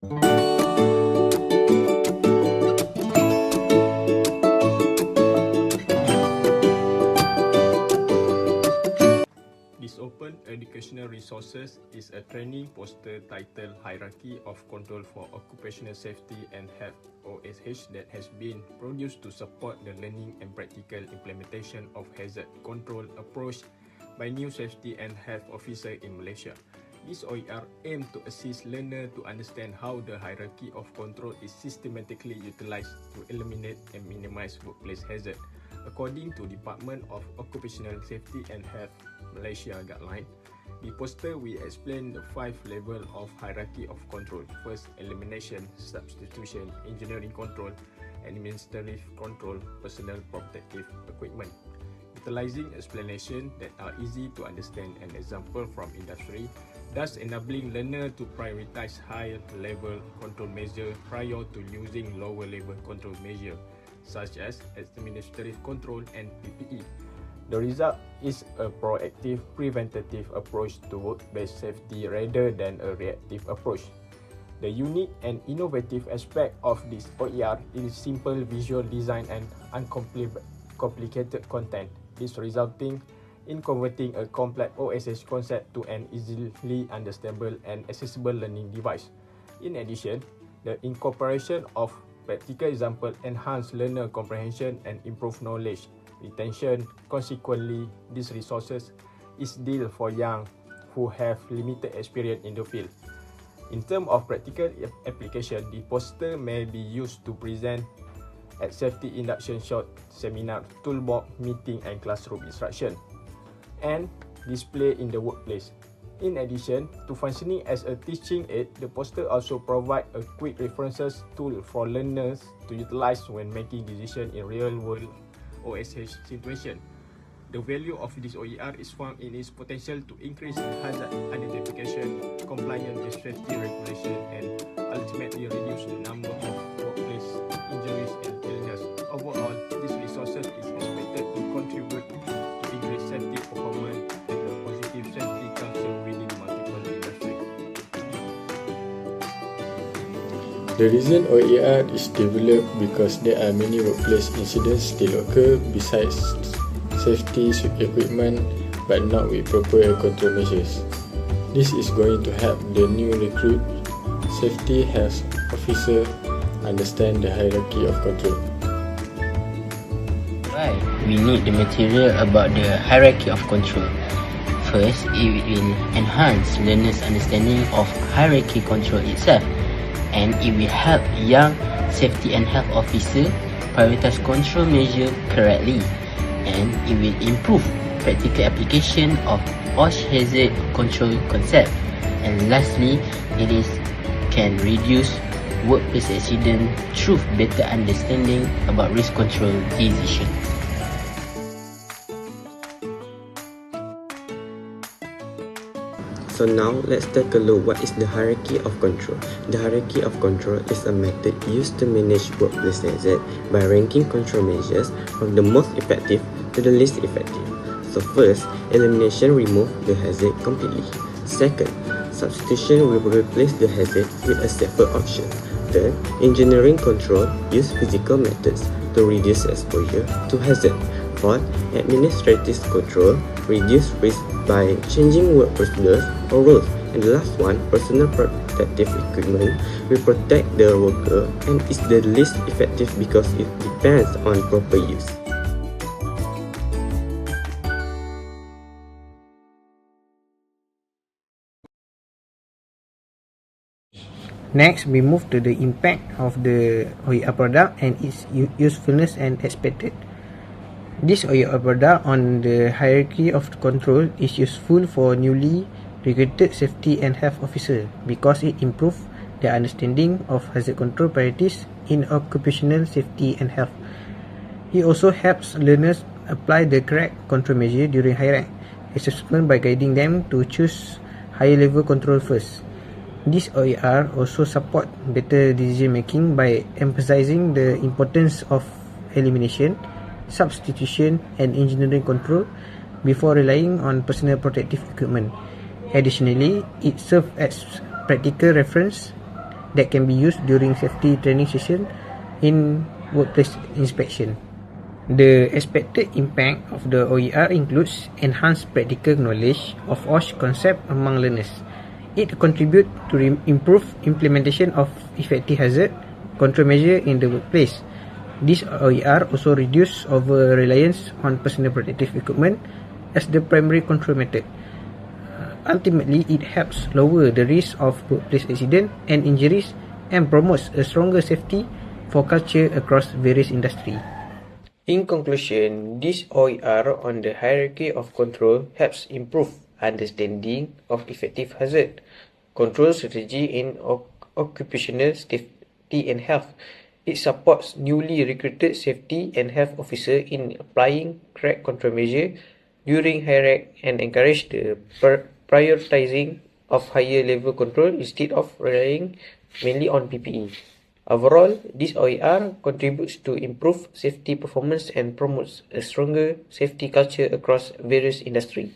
This Open Educational Resources is a training poster titled Hierarchy of Control for Occupational Safety and Health (OSH) that has been produced to support the learning and practical implementation of hazard control approach by new safety and health officers in Malaysia. This OER aims to assist learners to understand how the hierarchy of control is systematically utilized to eliminate and minimize workplace hazard. According to Department of Occupational Safety and Health Malaysia guideline, the poster will explain the 5 levels of hierarchy of control. First, elimination, substitution, engineering control, administrative control, personal protective equipment. Utilizing explanation that are easy to understand and example from industry, thus enabling learner to prioritize higher level control measure prior to using lower level control measure, such as administrative control and PPE. The result is a proactive, preventative approach to workplace safety rather than a reactive approach. The unique and innovative aspect of this OER is simple visual design and uncomplicated content. This resulting in converting a complex OSH concept to an easily understandable and accessible learning device. In addition, the incorporation of practical example enhance learner comprehension and improve knowledge retention. Consequently, these resources is ideal for young who have limited experience in the field. In terms of practical application, the poster may be used to present at safety induction short seminar, toolbox, meeting and classroom instruction, and display in the workplace. In addition to functioning as a teaching aid, the poster also provides a quick references tool for learners to utilize when making decisions in real-world OSH situation. The value of this OER is found in its potential to increase hazard identification, compliance with safety regulation, and ultimately reduce the number of workplace injuries and illness. Overall, these resources is expected to contribute to increase safety performance and a positive safety culture within multiple industries. The reason OER is developed because there are many workplace incidents still occur besides safety equipment but not with proper control measures. This is going to help the new recruit safety health officer understand the hierarchy of control. Why we need the material about the hierarchy of control? First, it will enhance learners' understanding of hierarchy control itself, and it will help young safety and health officer prioritize control measure correctly, and it will improve practical application of OSH hazard control concept. And lastly, it can reduce workplace accident through better understanding about risk control decision. So now let's take a look what is the hierarchy of control. The hierarchy of control is a method used to manage workplace hazard by ranking control measures from the most effective to the least effective. So first, elimination remove the hazard completely. Second, substitution will replace the hazard with a safer option. Third, engineering control use physical methods to reduce exposure to hazard. Fourth, administrative control reduce risk by changing work procedures or rules. And the last one, personal protective equipment will protect the worker and is the least effective because it depends on proper use. Next, we move to the impact of the OER product and its usefulness and expected. This OER product on the hierarchy of control is useful for newly recruited safety and health officers because it improves their understanding of hazard control priorities in occupational safety and health. It also helps learners apply the correct control measure during high rank assessment by guiding them to choose higher level control first. This OER also support better decision making by emphasizing the importance of elimination, substitution and engineering control before relying on personal protective equipment. Additionally, it serves as practical reference that can be used during safety training session in workplace inspection. The expected impact of the OER includes enhanced practical knowledge of OSH concept among learners. It contributes to improve implementation of effective hazard control measure in the workplace. This OER also reduces over-reliance on personal protective equipment as the primary control method. Ultimately, it helps lower the risk of workplace accident and injuries and promotes a stronger safety for culture across various industries. In conclusion, this OER on the hierarchy of control helps improve understanding of effective hazard control strategy in occupational safety and health. It supports newly recruited safety and health officers in applying correct control measures during hierarchy and encourage the prioritizing of higher level control instead of relying mainly on PPE. Overall, this OER contributes to improve safety performance and promotes a stronger safety culture across various industries.